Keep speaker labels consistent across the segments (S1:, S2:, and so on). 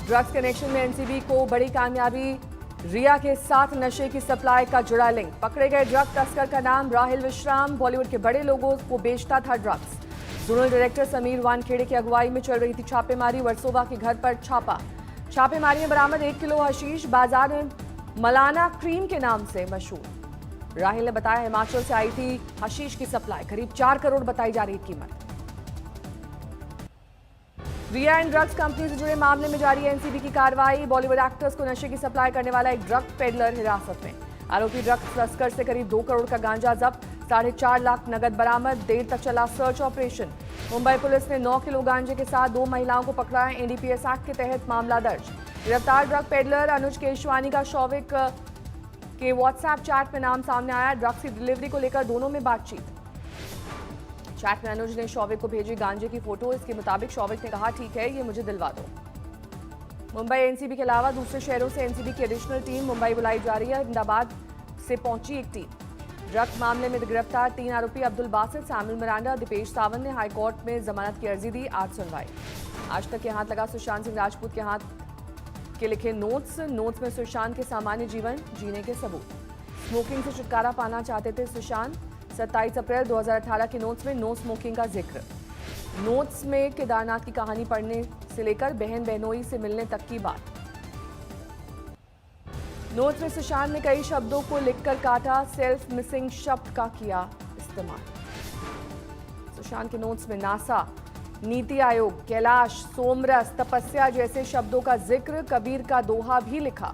S1: Drugs connection में NCB को बड़ी कामयाबी, रिया के साथ नशे की सप्लाई का जुड़ा लिंक। पकड़े गए ड्रग तस्कर का नाम राहिल विश्राम, बॉलीवुड के बड़े लोगों को बेचता था drugs. Zonal director Sameer Wankhede की अगुवाई में चल रही थी छापेमारी। वर्सोवा के घर पर छापा। छापेमारी में बरामद 1 किलो हशीश, बाजार में मलाना क्रीम के नाम से मशहूर। राहिल ने बताया हिमाचल से आई थी हशीश की सप्लाई, करीब 4 करोड़ बताई जा रही कीमत। रिया एंड ड्रग्स कंपनी से जुड़े मामले में जारी है एनसीबी की कार्रवाई। बॉलीवुड एक्टर्स को नशे की सप्लाई करने वाला एक ड्रग पेडलर हिरासत में। आरोपी ड्रग्स तस्कर से करीब 2 करोड़ का गांजा जब्त, 4.5 लाख नगद बरामद। देर तक चला सर्च ऑपरेशन। मुंबई पुलिस ने 9 किलो गांजे के साथ 2 महिलाओं को पकड़ा है। एनडीपीएस एक्ट के तहत मामला दर्ज। गिरफ्तार ड्रग पेडलर अनुज केशवानी का शौविक के व्हाट्सएप चैट में नाम सामने आया। ड्रग्स की डिलीवरी को लेकर दोनों में बातचीत। चैट में अनुज ने शौविक को भेजी गांजे की फोटो। इसके मुताबिक शौविक ने कहा, ठीक है, ये मुझे दिलवा दो। मुंबई एनसीबी के अलावा दूसरे शहरों से एनसीबी की एडिशनल टीम मुंबई बुलाई जा रही है। अहमदाबाद से पहुंची एक टीम। ड्रग मामले में गिरफ्तार 3 आरोपी अब्दुल बासित, सैमुअल मिरांडा, दीपेश सावंत ने हाईकोर्ट में जमानत की अर्जी दी। आज सुनवाई। आज तक के हाथ लगा सुशांत सिंह राजपूत के हाथ के लिखे नोट्स में सुशांत के सामान्य जीवन जीने के सबूत। स्मोकिंग से छुटकारा पाना चाहते थे सुशांत। 27 अप्रैल 2018 के नोट्स में नो स्मोकिंग का जिक्र। नोट्स में केदारनाथ की कहानी पढ़ने से लेकर बहन बहनोई से मिलने तक की बात। नोट्स में सुशांत ने कई शब्दों को लिखकर काटा। सेल्फ मिसिंग शब्द का किया इस्तेमाल। सुशांत के नोट्स में नासा, नीति आयोग, कैलाश, सोमरस, तपस्या जैसे शब्दों का जिक्र, कबीर का दोहा भी लिखा।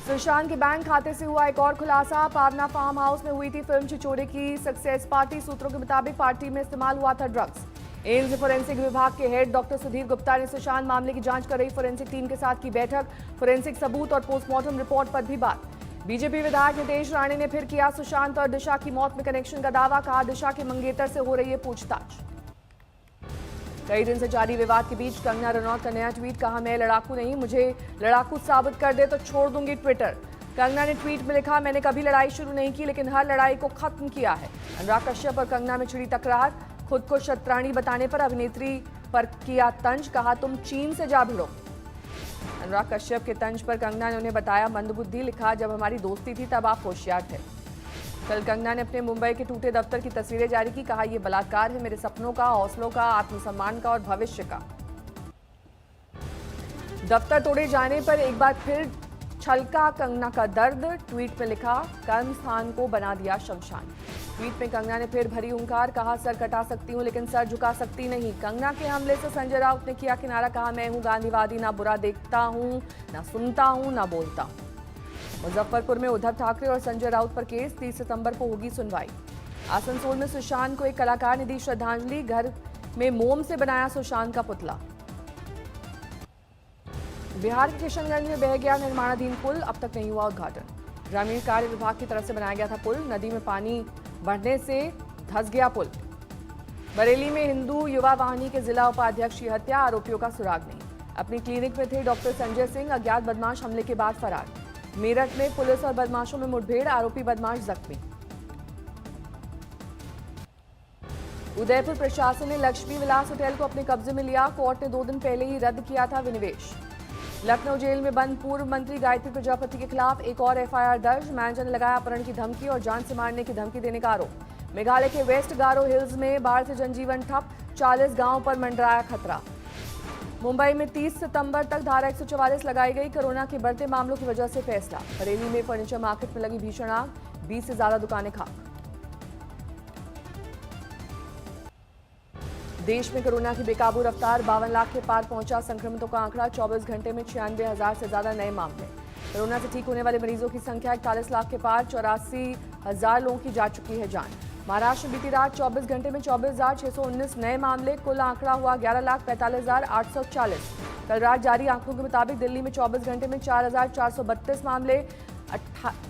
S1: सुशांत के बैंक खाते से हुआ एक और खुलासा। पावना फार्म हाउस में हुई थी फिल्म छिछोरे की सक्सेस पार्टी। सूत्रों के मुताबिक पार्टी में इस्तेमाल हुआ था ड्रग्स। एम्स फोरेंसिक विभाग के हेड डॉक्टर सुधीर गुप्ता ने सुशांत मामले की जांच कर रही फोरेंसिक टीम के साथ की बैठक। फोरेंसिक सबूत और पोस्टमार्टम रिपोर्ट पर भी बात। बीजेपी विधायक नितेश राणे ने फिर किया सुशांत और दिशा की मौत में कनेक्शन का दावा। कहा, दिशा के मंगेतर से हो रही है पूछताछ। कई दिन से जारी विवाद के बीच कंगना रनौत का नया ट्वीट। कहा, मैं लड़ाकू नहीं, मुझे लड़ाकू साबित कर दे तो छोड़ दूंगी ट्विटर। कंगना ने ट्वीट में लिखा, मैंने कभी लड़ाई शुरू नहीं की, लेकिन हर लड़ाई को खत्म किया है। अनुराग कश्यप और कंगना में छिड़ी तकरार। खुद को शतरानी बताने पर अभिनेत्री पर किया तंज। कहा, तुम चीन से जा भिड़ो। अनुराग कश्यप के तंज पर कंगना ने उन्हें बताया मंदबुद्धि। लिखा, जब हमारी दोस्ती थी तब आप होशियार थे। कल कंगना ने अपने मुंबई के टूटे दफ्तर की तस्वीरें जारी की। कहा, यह बलात्कार है मेरे सपनों का, हौसलों का, आत्मसम्मान का और भविष्य का। दफ्तर तोड़े जाने पर एक बार फिर छलका कंगना का दर्द। ट्वीट में लिखा, कर्म स्थान को बना दिया शमशान। ट्वीट में कंगना ने फिर भरी हुंकार। कहा, सर कटा सकती हूं लेकिन सर झुका सकती नहीं। कंगना के हमले से संजय राउत ने किया किनारा। कहा, मैं हूं गांधीवादी, ना बुरा देखता हूं, ना सुनता हूं, ना बोलता हूं। मुजफ्फरपुर में उद्धव ठाकरे और संजय राउत पर केस। 30 सितंबर को होगी सुनवाई। आसनसोल में सुशांत को एक कलाकार ने दी श्रद्धांजलि। घर में मोम से बनाया सुशांत का पुतला। बिहार के किशनगंज में बह गया निर्माणाधीन पुल, अब तक नहीं हुआ उद्घाटन। ग्रामीण कार्य विभाग की तरफ से बनाया गया था पुल, नदी में पानी बढ़ने से धंस गया पुल। बरेली में हिंदू युवा वाहिनी के जिला उपाध्यक्ष की हत्या, आरोपियों का सुराग नहीं। अपनी क्लिनिक में थे डॉक्टर संजय सिंह, अज्ञात बदमाश हमले के बाद फरार। मेरठ में पुलिस और बदमाशों में मुठभेड़, आरोपी बदमाश जख्मी। उदयपुर प्रशासन ने लक्ष्मी विलास होटल को अपने कब्जे में लिया। कोर्ट ने 2 दिन पहले ही रद्द किया था विनिवेश। लखनऊ जेल में बंद पूर्व मंत्री गायत्री प्रजापति के खिलाफ एक और एफआईआर दर्ज। मैनेजर ने लगाया अपहरण की धमकी और जान से मारने की धमकी देने का आरोप। मेघालय के वेस्ट गारो हिल्स में बाढ़ से जनजीवन ठप, 40 गांवों पर मंडराया खतरा। मुंबई में 30 सितंबर तक धारा 144 लगाई गई। कोरोना के बढ़ते मामलों की वजह से फैसला। बरेली में फर्नीचर मार्केट में लगी भीषण आग, 20 से ज्यादा दुकानें खाक। देश में कोरोना की बेकाबू रफ्तार, 52 लाख के पार पहुंचा संक्रमितों का आंकड़ा। 24 घंटे में 96,000 से ज्यादा नए मामले। कोरोना से ठीक होने वाले मरीजों की संख्या 41 लाख के पार, 84,000 लोगों की जा चुकी है जान। महाराष्ट्र में बीती रात 24 घंटे में 24,619 नए मामले, कुल आंकड़ा हुआ 11,45,840। कल रात जारी आंकड़ों के मुताबिक दिल्ली में 24 घंटे में 4,432 मामले,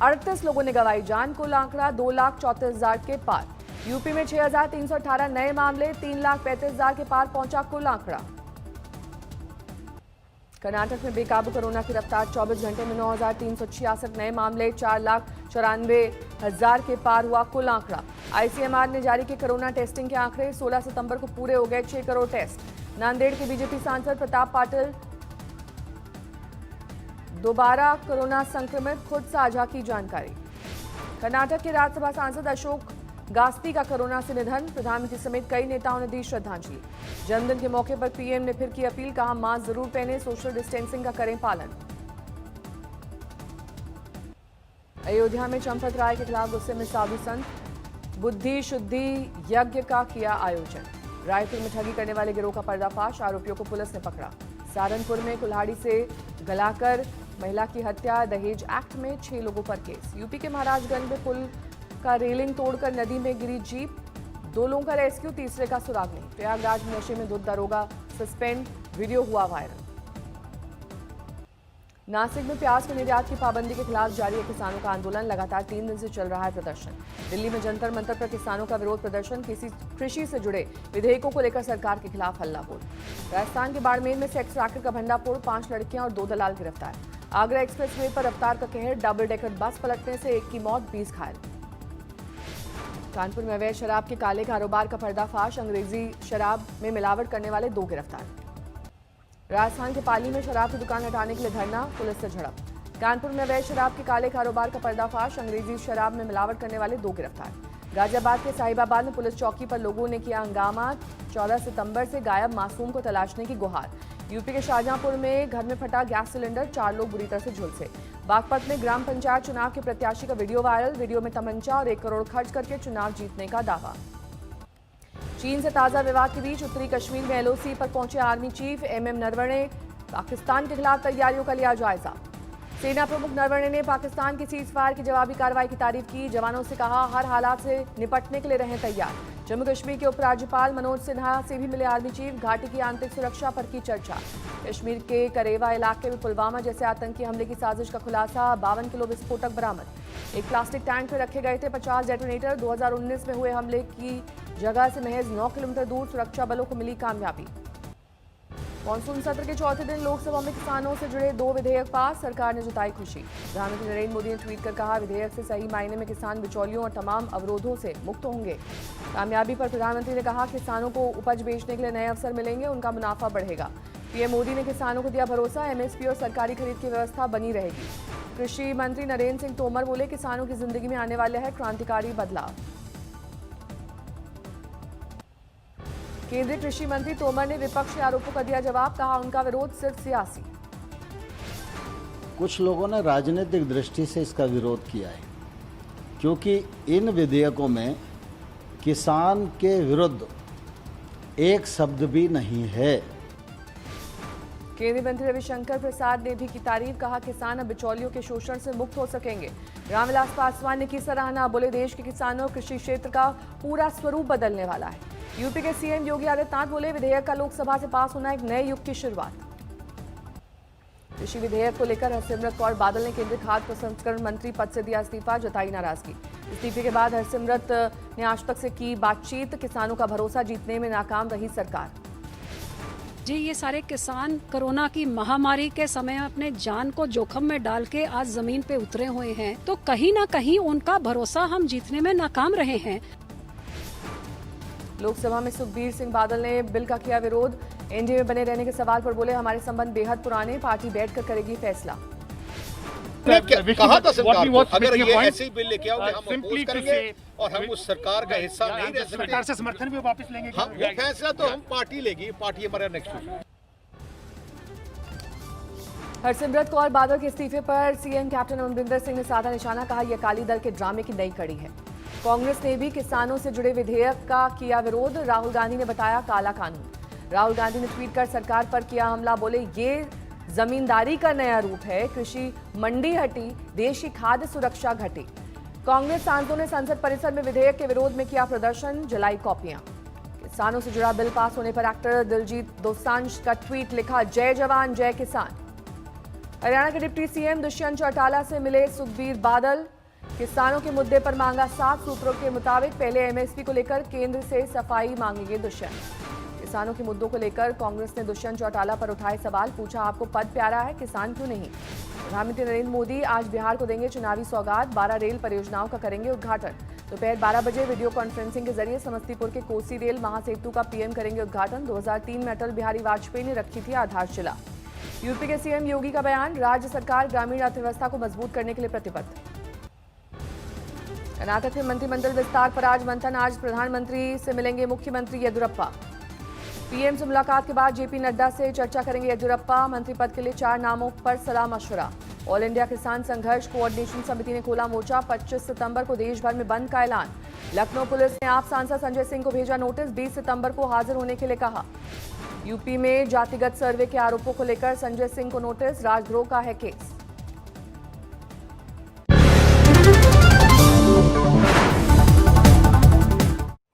S1: 38 लोगों ने गंवाई जान, कुल आंकड़ा 2,34,000 के पार। यूपी में 6,318 नए मामले, 3,35,000 के पार पहुंचा कुल आंकड़ा। कर्नाटक में बेकाबू कोरोना की रफ्तार, 24 घंटे में 9,366 नए मामले, 4,94,000 के पार हुआ कुल आंकड़ा। आईसीएमआर ने जारी किए कोरोना टेस्टिंग के आंकड़े, 16 सितंबर को पूरे हो गए 6 करोड़ टेस्ट। नांदेड़ के बीजेपी सांसद प्रताप पाटिल दोबारा कोरोना संक्रमित, खुद साझा की जानकारी। कर्नाटक के राज्यसभा सांसद अशोक गास्ती का कोरोना से निधन, प्रधानमंत्री समेत कई नेताओं ने दी श्रद्धांजलि। जन्मदिन के मौके पर पीएम ने फिर की अपील, कहा मास्क जरूर पहने, सोशल डिस्टेंसिंग का करें पालन। अयोध्या में चंपत राय के खिलाफ गुस्से में साधु संत, बुद्धि शुद्धि यज्ञ का किया आयोजन। रायपुर में ठगी करने वाले गिरोह का पर्दाफाश, आरोपियों को पुलिस ने पकड़ा। सहारनपुर में कुल्हाड़ी से गलाकर महिला की हत्या, दहेज एक्ट में 6 लोगों पर केस। यूपी के महाराजगंज में पुल का रेलिंग तोड़कर नदी में गिरी जीप, 2 लोगों का रेस्क्यू, तीसरे का सुराग नहीं। प्रयागराज में नशे में धुत दरोगा सस्पेंड, वीडियो हुआ वायरल। नासिक में प्याज के निर्यात की पाबंदी के खिलाफ जारी है किसानों का आंदोलन, लगातार 3 दिन से चल रहा है प्रदर्शन। दिल्ली में जंतर मंतर पर किसानों का विरोध प्रदर्शन, कृषि से जुड़े विधेयकों को लेकर सरकार के खिलाफ हल्ला बोल। राजस्थान के बाड़मेर में सेक्स रैकेट का भंडाफोड़, 5 लड़कियां और 2 दलाल गिरफ्तार। आगरा एक्सप्रेसवे पर रफ्तार का कहर, डबल डेकर बस पलटने से 1 की मौत, 20 घायल। कानपुर में अवैध शराब के काले कारोबार का पर्दाफाश, अंग्रेजी शराब में मिलावट करने वाले 2 गिरफ्तार। राजस्थान के पाली में शराब की दुकान हटाने के लिए धरना, पुलिस से झड़प। कानपुर में अवैध शराब के काले कारोबार का पर्दाफाश, अंग्रेजी शराब में मिलावट करने वाले 2 गिरफ्तार। गाजियाबाद के साहिबाबाद में पुलिस चौकी पर लोगों ने किया हंगामा, 14 सितंबर से गायब मासूम को तलाशने की गुहार। यूपी के शाहजहांपुर में घर में फटा गैस सिलेंडर, 4 लोग बुरी तरह से झुलसे। बागपत में ग्राम पंचायत चुनाव के प्रत्याशी का वीडियो वायरल, वीडियो में तमंचा और 1 करोड़ खर्च करके चुनाव जीतने का दावा। चीन से ताजा विवाद के बीच उत्तरी कश्मीर में एलओसी पर पहुंचे army chief MM Naravane, Pakistan के खिलाफ तैयारियों का लिया जायजा। सेना प्रमुख नरवणे ने पाकिस्तान की सीजफायर की जवाबी कार्रवाई की तारीफ की, जवानों से कहा हर हालात से निपटने के लिए रहें तैयार। जम्मू कश्मीर के उपराज्यपाल मनोज सिन्हा से भी मिले आर्मी चीफ, घाटी की आंतरिक सुरक्षा पर की चर्चा। कश्मीर के करेवा इलाके में पुलवामा जैसे आतंकी हमले की साजिश का खुलासा, 52 किलो विस्फोटक बरामद। एक प्लास्टिक टैंक में रखे गए थे 50 डेटोनेटर, 2019 में हुए हमले की जगह से महज 9 किलोमीटर दूर सुरक्षा बलों को मिली कामयाबी। मानसून सत्र के चौथे दिन लोकसभा में किसानों से जुड़े 2 विधेयक पास, सरकार ने जताई खुशी। प्रधानमंत्री नरेंद्र मोदी ने ट्वीट कर कहा विधेयक से सही मायने में किसान बिचौलियों और तमाम अवरोधों से मुक्त होंगे। कामयाबी पर प्रधानमंत्री ने कहा किसानों को उपज बेचने के लिए नए अवसर मिलेंगे, उनका मुनाफा बढ़ेगा। पीएम मोदी ने किसानों को दिया भरोसा, एमएसपी और सरकारी खरीद की व्यवस्था बनी रहेगी। कृषि मंत्री नरेंद्र सिंह तोमर बोले किसानों की जिंदगी में आने वाले है क्रांतिकारी बदलाव। केंद्रीय कृषि मंत्री तोमर ने विपक्ष के आरोपों का दिया जवाब, कहा उनका विरोध सिर्फ सियासी।
S2: कुछ लोगों ने राजनीतिक दृष्टि से इसका विरोध किया है, क्योंकि इन विधेयकों में किसान के विरुद्ध एक शब्द भी नहीं है।
S1: केंद्रीय मंत्री रविशंकर प्रसाद ने भी की तारीफ, कहा किसान अब बिचौलियों के शोषण से मुक्त हो सकेंगे। रामविलास पासवान ने की सराहना, बोले देश के किसानों कृषि क्षेत्र का पूरा स्वरूप बदलने वाला है। यूपी के सीएम योगी आदित्यनाथ बोले विधेयक का लोकसभा से पास होना एक नए युग की शुरुआत। कृषि विधेयक को लेकर हरसिमरत कौर बादल ने केंद्रीय खाद्य प्रसंस्करण मंत्री पद से दिया इस्तीफा, जताई नाराजगी। इस्तीफे के बाद हरसिमरत ने आज तक से की बातचीत, किसानों का भरोसा जीतने में नाकाम रही सरकार।
S3: जी ये सारे किसान कोरोना की महामारी के समय अपने जान को जोखिम में डाल के आज जमीन पे उतरे हुए हैं, तो कहीं ना कहीं उनका भरोसा हम जीतने में नाकाम रहे हैं।
S1: लोकसभा में सुखबीर सिंह बादल ने बिल का किया विरोध, एनडीए में बने रहने के सवाल पर बोले हमारे संबंध बेहद पुराने, पार्टी बैठकर करेगी फैसला।
S4: कहा था सरकार को, अगर ये ऐसे ही बिल लेके आओगे हम अपोज करेंगे और हम उस सरकार का हिस्सा नहीं रह सकते।
S5: सरकार से समर्थन भी वापस लेंगे।
S4: हम वो फैसला तो हम पार्टी लेगी, पार्टी हमारा नेक्स्ट वीक।
S1: हरसिमरत कौर बादल के इस्तीफे पर सीएम कैप्टन अमरिंदर सिंह ने साधा निशाना, कहा यह अकाली दल के ड्रामे की नई कड़ी है। कांग्रेस ने भी किसानों से जुड़े विधेयक का किया विरोध, राहुल गांधी ने बताया काला कानून। राहुल गांधी ने ट्वीट कर सरकार पर किया हमला, बोले ये जमींदारी का नया रूप है, कृषि मंडी हटी, देश की खाद्य सुरक्षा घटी। कांग्रेस सांसदों ने संसद परिसर में विधेयक के विरोध में किया प्रदर्शन, जलाई कॉपियां। किसानों से जुड़ा बिल पास होने पर एक्टर दिलजीत दोसांझ का ट्वीट, लिखा जय जवान जय किसान। हरियाणा के डिप्टी सीएम दुष्यंत चौटाला से मिले सुखबीर बादल, किसानों के मुद्दे पर मांगा 7 सूत्रों के मुताबिक, पहले एमएसपी को लेकर केंद्र से सफाई मांगेंगे दुष्यंत। किसानों के मुद्दों को लेकर कांग्रेस ने दुष्यंत चौटाला पर उठाए सवाल, पूछा आपको पद प्यारा है, किसान क्यों नहीं। प्रधानमंत्री नरेंद्र मोदी आज बिहार को देंगे चुनावी सौगात, 12 रेल परियोजनाओं का करेंगे उद्घाटन। दोपहर 12 बजे वीडियो कॉन्फ्रेंसिंग के जरिए समस्तीपुर के कोसी रेल महासेतु का पीएम करेंगे उद्घाटन। 2003 में अटल बिहारी वाजपेयी ने रखी थी आधारशिला। यूपी के सीएम योगी का बयान, राज्य सरकार ग्रामीण अर्थव्यवस्था को मजबूत करने के लिए प्रतिबद्ध। कर्नाटक में मंत्रिमंडल विस्तार पर आज मंथन, आज प्रधानमंत्री से मिलेंगे मुख्यमंत्री येदियुरप्पा। पीएम से मुलाकात के बाद जेपी नड्डा से चर्चा करेंगे येदियुरप्पा। मंत्री पद के लिए 4 नामों पर सलाह मशवरा। ऑल इंडिया किसान संघर्ष कोऑर्डिनेशन समिति ने खोला मोर्चा, 25 सितंबर को देश भर में बंद का ऐलान। लखनऊ पुलिस ने आप सांसद संजय सिंह को भेजा नोटिस, 20 सितंबर को हाजिर होने के लिए कहा। यूपी में जातिगत सर्वे के आरोपों को लेकर संजय सिंह को नोटिस, राजद्रोह का है केस।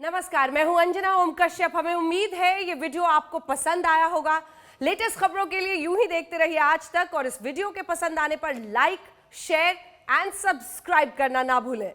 S5: नमस्कार, मैं हूं अंजना ओम कश्यप। हमें उम्मीद है ये वीडियो आपको पसंद आया होगा। लेटेस्ट खबरों के लिए यूं ही देखते रहिए आज तक, और इस वीडियो के पसंद आने पर लाइक, शेयर एंड सब्सक्राइब करना ना भूलें।